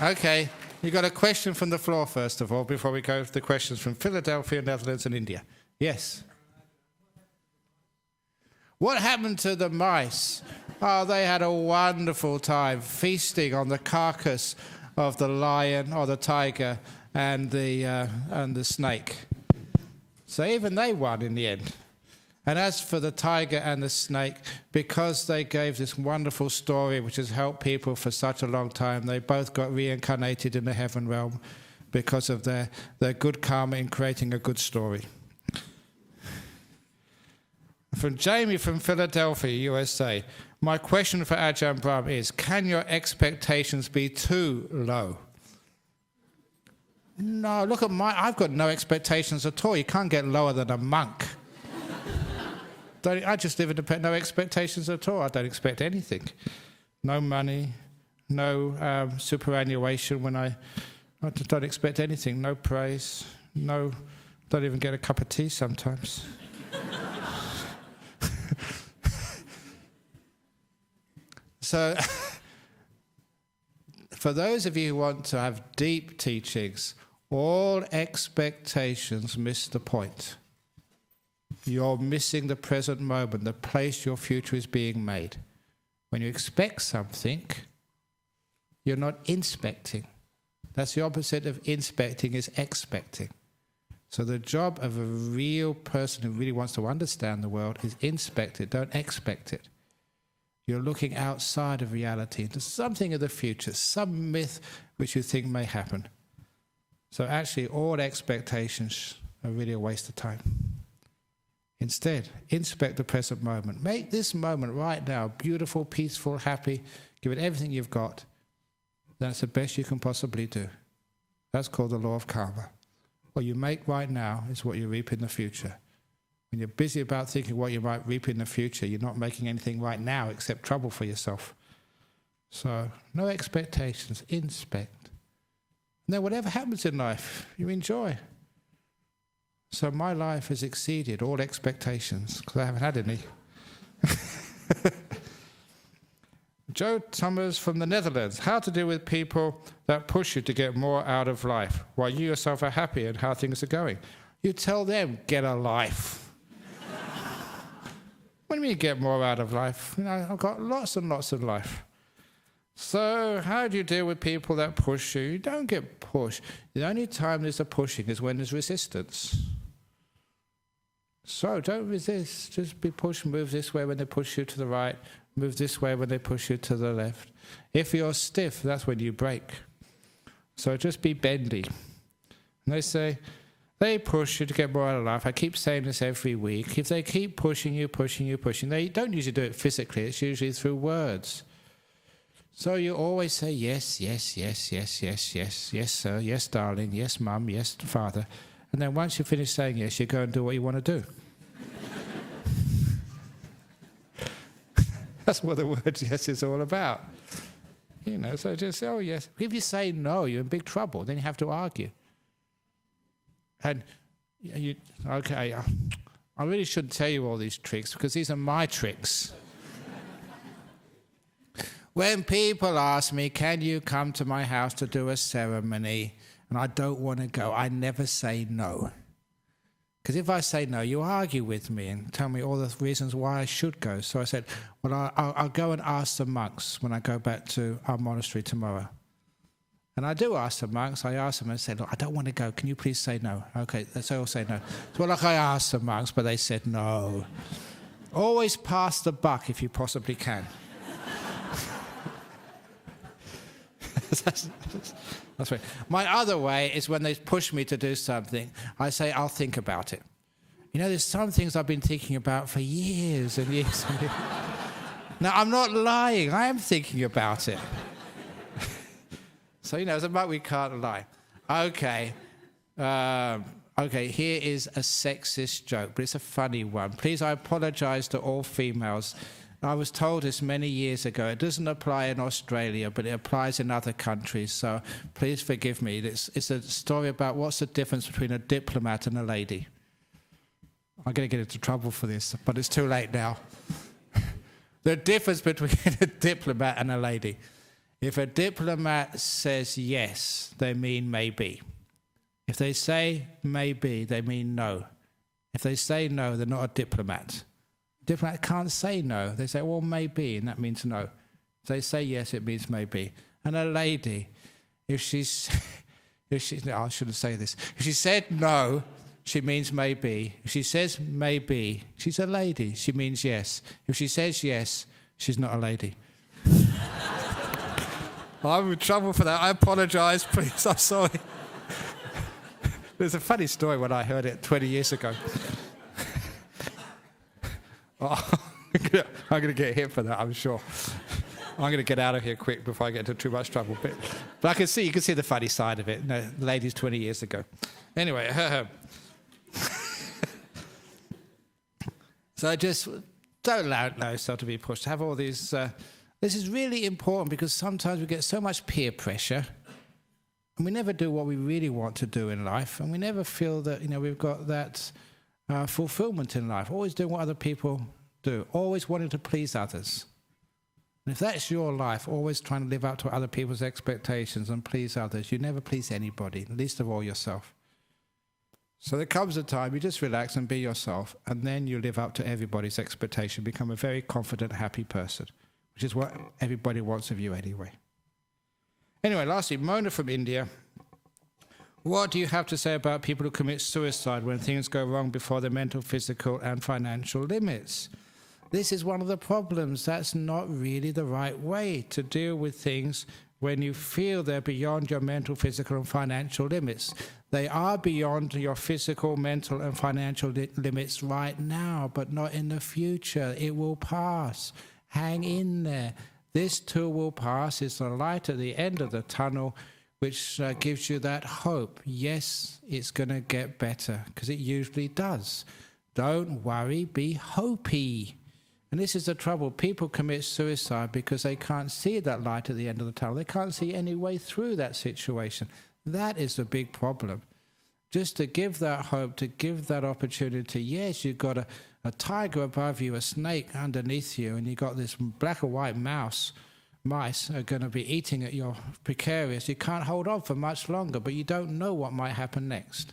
Okay, you got a question from the floor first of all, before we go to the questions from Philadelphia, Netherlands and India. Yes? What happened to the mice? Oh, they had a wonderful time feasting on the carcass of the lion or the tiger and the snake. So even they won in the end. And as for the tiger and the snake, because they gave this wonderful story which has helped people for such a long time, they both got reincarnated in the heaven realm because of their good karma in creating a good story. From Jamie from Philadelphia, USA, my question for AjahnBrahm is, can your expectations be too low? No, look at I've got no expectations at all. You can't get lower than a monk. I just live in no expectations at all. I don't expect anything. No money, no superannuation when I just don't expect anything. No praise, don't even get a cup of tea sometimes. So, for those of you who want to have deep teachings, all expectations miss the point. You're missing the present moment, the place your future is being made. When you expect something, you're not inspecting. That's the opposite of inspecting, is expecting. So the job of a real person who really wants to understand the world is inspect it, don't expect it. You're looking outside of reality into something of the future, some myth which you think may happen. So actually all expectations are really a waste of time. Instead, inspect the present moment. Make this moment right now beautiful, peaceful, happy. Give it everything you've got. That's the best you can possibly do. That's called the law of karma. What you make right now is what you reap in the future. When you're busy about thinking what you might reap in the future, you're not making anything right now except trouble for yourself. So, no expectations, inspect. And then whatever happens in life, you enjoy. So my life has exceeded all expectations, because I haven't had any. Joe Thomas from the Netherlands. How to deal with people that push you to get more out of life, while you yourself are happy and how things are going. You tell them, get a life. What do you mean get more out of life? You know, I've got lots and lots of life. So how do you deal with people that push you? You don't get pushed. The only time there's a pushing is when there's resistance. So don't resist. Just be pushed. Move this way when they push you to the right. Move this way when they push you to the left. If you're stiff, that's when you break. So just be bendy. And they say, they push you to get more out of life. I keep saying this every week. If they keep pushing you, they don't usually do it physically. It's usually through words. So you always say yes, yes, yes, yes, yes, yes, yes, sir, yes, darling, yes, mum, yes, father. And then once you finish saying yes, you go and do what you want to do. That's what the word yes is all about. You know, so just say, oh yes. If you say no, you're in big trouble. Then you have to argue. And okay, I really shouldn't tell you all these tricks because these are my tricks. When people ask me, can you come to my house to do a ceremony, and I don't want to go, I never say no. Because if I say no, you argue with me and tell me all the reasons why I should go. So I said, well, I'll go and ask the monks when I go back to our monastery tomorrow. And I do ask the monks. I ask them and say, look, I don't want to go. Can you please say no? Okay, so I'll say no. So like I asked the monks, but they said no. Always pass the buck if you possibly can. That's right. My other way is when they push me to do something, I say, I'll think about it. You know, there's some things I've been thinking about for years and years and years. Now, I'm not lying. I am thinking about it. So, you know, as a monk, we can't lie. Okay. Okay, here is a sexist joke, but it's a funny one. Please, I apologize to all females. I was told this many years ago. It doesn't apply in Australia, but it applies in other countries. So please forgive me. It's a story about what's the difference between a diplomat and a lady. I'm going to get into trouble for this, but it's too late now. The difference between a diplomat and a lady. If a diplomat says yes, they mean maybe. If they say maybe, they mean no. If they say no, they're not a diplomat. Diplomat can't say no. They say, well, maybe, and that means no. If they say yes, it means maybe. And a lady, no, I shouldn't say this. If she said no, she means maybe. If she says maybe, she's a lady. She means yes. If she says yes, she's not a lady. I'm in trouble for that. I apologize, please. I'm sorry. There's a funny story when I heard it 20 years ago. Oh, I'm going to get hit for that, I'm sure. I'm going to get out of here quick before I get into too much trouble. But you can see the funny side of it. No, ladies 20 years ago. Anyway, so just don't allow yourself to be pushed. Have all these. This is really important because sometimes we get so much peer pressure, and we never do what we really want to do in life, and we never feel that we've got that fulfillment in life. Always doing what other people do. Always wanting to please others. And if that's your life, always trying to live up to other people's expectations and please others, you never please anybody, least of all yourself. So there comes a time you just relax and be yourself, and then you live up to everybody's expectation, become a very confident, happy person, which is what everybody wants of you anyway. Anyway, lastly, Mona from India. What do you have to say about people who commit suicide when things go wrong before their mental, physical, and financial limits? This is one of the problems. That's not really the right way to deal with things when you feel they're beyond your mental, physical, and financial limits. They are beyond your physical, mental, and financial limits right now, but not in the future. It will pass. Hang in there. This too will pass. It's the light at the end of the tunnel, which gives you that hope. Yes, it's going to get better, because it usually does. Don't worry, be hopey. And this is the trouble. People commit suicide because they can't see that light at the end of the tunnel. They can't see any way through that situation. That is the big problem. Just to give that hope, to give that opportunity. Yes, you've got a tiger above you, a snake underneath you, and you've got this black or white mice are going to be eating at your precarious. You can't hold on for much longer, but you don't know what might happen next.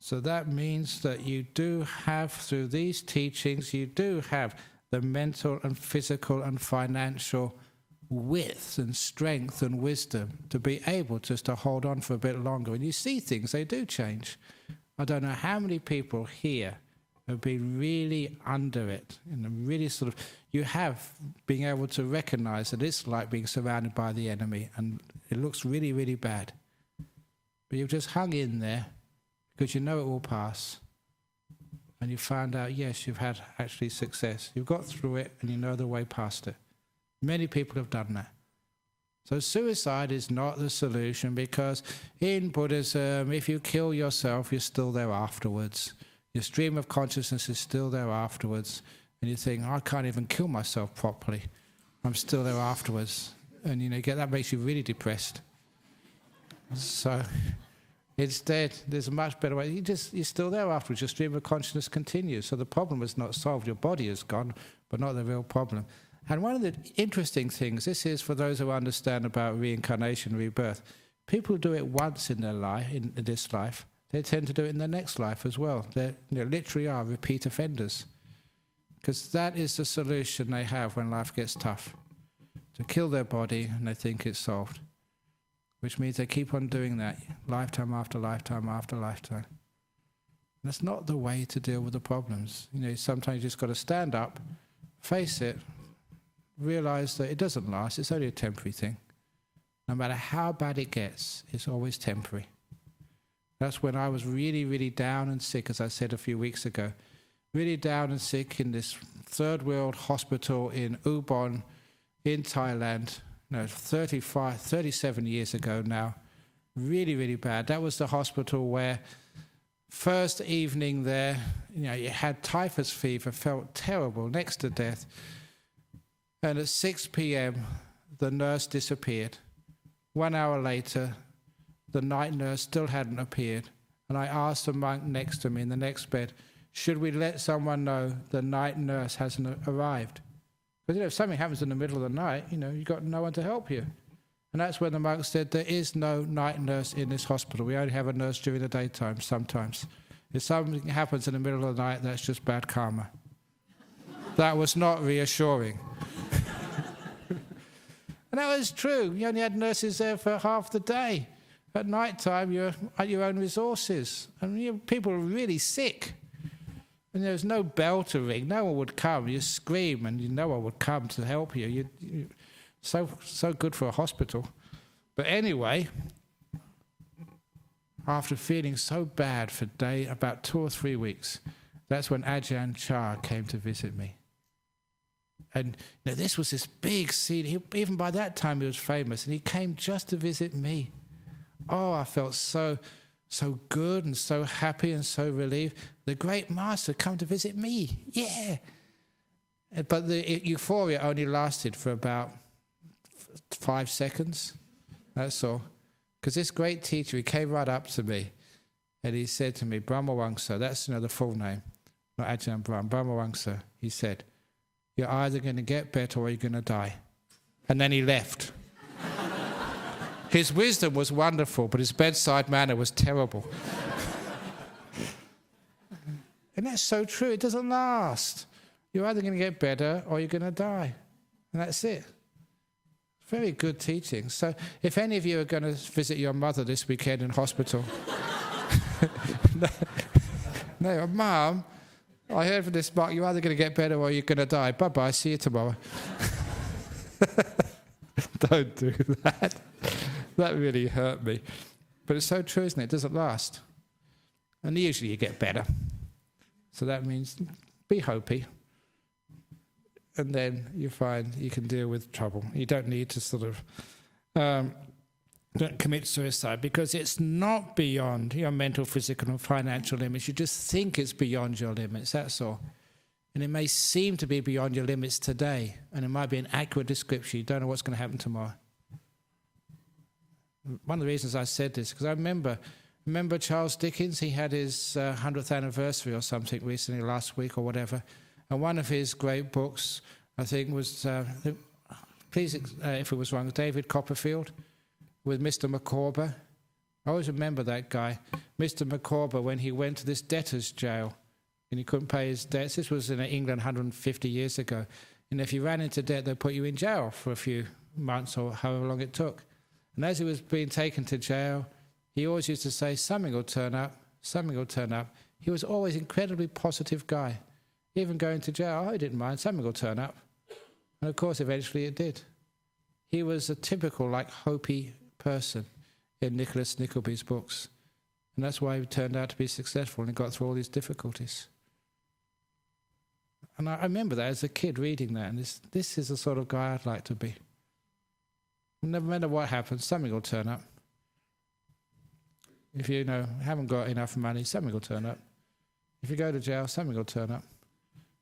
So that means that you do have, through these teachings, you do have the mental and physical and financial width and strength and wisdom to be able just to hold on for a bit longer. And you see things, they do change. I don't know how many people here have been really under it, and really sort of, you have being able to recognize that it's like being surrounded by the enemy, and it looks really, really bad. But you've just hung in there, because you know it will pass, and you found out, yes, you've had actually success. You've got through it, and you know the way past it. Many people have done that. So suicide is not the solution, because in Buddhism, if you kill yourself, you're still there afterwards. Your stream of consciousness is still there afterwards, and you think, I can't even kill myself properly. I'm still there afterwards. And that makes you really depressed. So instead, there's a much better way. You're still there afterwards. Your stream of consciousness continues. So the problem is not solved. Your body is gone, but not the real problem. And one of the interesting things, this is for those who understand about reincarnation, rebirth, people do it once in their life, in this life, they tend to do it in the next life as well. They literally are repeat offenders. Because that is the solution they have when life gets tough. To kill their body and they think it's solved. Which means they keep on doing that lifetime after lifetime after lifetime. And that's not the way to deal with the problems. Sometimes you just got to stand up, face it, realize that it doesn't last, it's only a temporary thing. No matter how bad it gets, it's always temporary. That's when I was really, really down and sick, as I said a few weeks ago. Really down and sick in this third world hospital in Ubon, in Thailand, 37 years ago now. Really, really bad. That was the hospital where first evening there, you had typhus fever, felt terrible, next to death. And at 6 p.m, the nurse disappeared. 1 hour later, the night nurse still hadn't appeared. And I asked the monk next to me in the next bed, should we let someone know the night nurse hasn't arrived? Because if something happens in the middle of the night, you've got no one to help you. And that's when the monk said, there is no night nurse in this hospital. We only have a nurse during the daytime sometimes. If something happens in the middle of the night, that's just bad karma. That was not reassuring. And that was true. You only had nurses there for half the day. At night time, you're at your own resources. And people were really sick. And there was no bell to ring. No one would come. You scream and no one would come to help you. So good for a hospital. But anyway, after feeling so bad for about 2 or 3 weeks, that's when Ajahn came to visit me. And this was this big scene. Even by that time he was famous, and he came just to visit me. Oh, I felt so good and so happy and so relieved. The great master come to visit me. Yeah. But the euphoria only lasted for about 5 seconds. That's all. Because this great teacher, he came right up to me and he said to me, Brahmawangsa, that's the full name, not AjahnBrahm, Brahmawangsa, he said, you're either going to get better or you're going to die. And then he left. His wisdom was wonderful, but his bedside manner was terrible. And that's so true. It doesn't last. You're either going to get better or you're going to die. And that's it. Very good teaching. So if any of you are going to visit your mother this weekend in hospital, no, Mum, I heard from this mark, you're either going to get better or you're going to die. Bye-bye, see you tomorrow. Don't do that. That really hurt me. But it's so true, isn't it? It doesn't last. And usually you get better. So that means be hopey. And then you find you can deal with trouble. You don't need to sort of don't commit suicide, because it's not beyond your mental, physical and financial limits. You just think it's beyond your limits, that's all. And it may seem to be beyond your limits today, and it might be an accurate description. You don't know what's going to happen tomorrow. One of the reasons I said this, because I remember Charles Dickens. He had his 100th anniversary or something recently, last week or whatever. And one of his great books, I think, was, please, if it was wrong, David Copperfield with Mr. Micawber. I always remember that guy. Mr. Micawber, when he went to this debtor's jail and he couldn't pay his debts. This was in England 150 years ago. And if you ran into debt, they'd put you in jail for a few months or however long it took. And as he was being taken to jail, he always used to say, something will turn up, something will turn up. He was always an incredibly positive guy. Even going to jail, he didn't mind, something will turn up. And of course, eventually it did. He was a typical, Hopi person in Nicholas Nickleby's books. And that's why he turned out to be successful and got through all these difficulties. And I remember that as a kid reading that, and this is the sort of guy I'd like to be. No matter what happens, something will turn up. If you haven't got enough money, something will turn up. If you go to jail, something will turn up.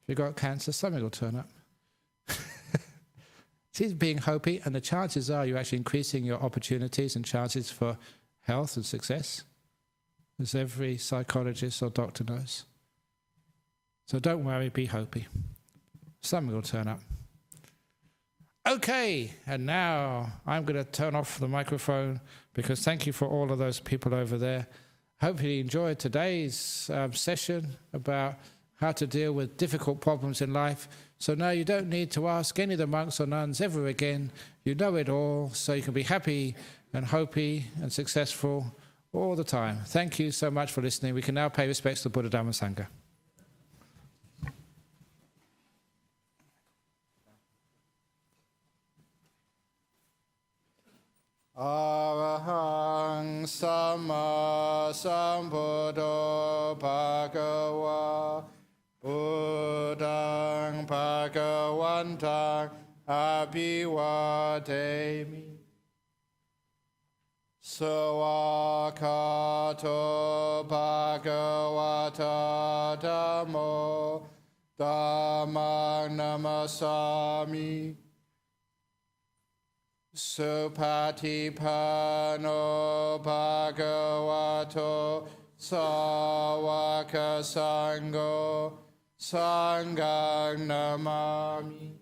If you've got cancer, something will turn up. It's being hopey, and the chances are you're actually increasing your opportunities and chances for health and success, as every psychologist or doctor knows. So don't worry, be hopey. Something will turn up. Okay, and now I'm going to turn off the microphone because thank you for all of those people over there. Hope you enjoyed today's session about how to deal with difficult problems in life. So now you don't need to ask any of the monks or nuns ever again. You know it all, so you can be happy and hopey and successful all the time. Thank you so much for listening. We can now pay respects to Buddha, Dhamma, Sangha. Arahang Samma Sambuddho Bhagava Buddhang Bhagavantang Abhivademi Sawakato Bhagavata Dhammo Dhammang Namasami Supatipano Bhagavato Sawaka Sangho Sanghang Namami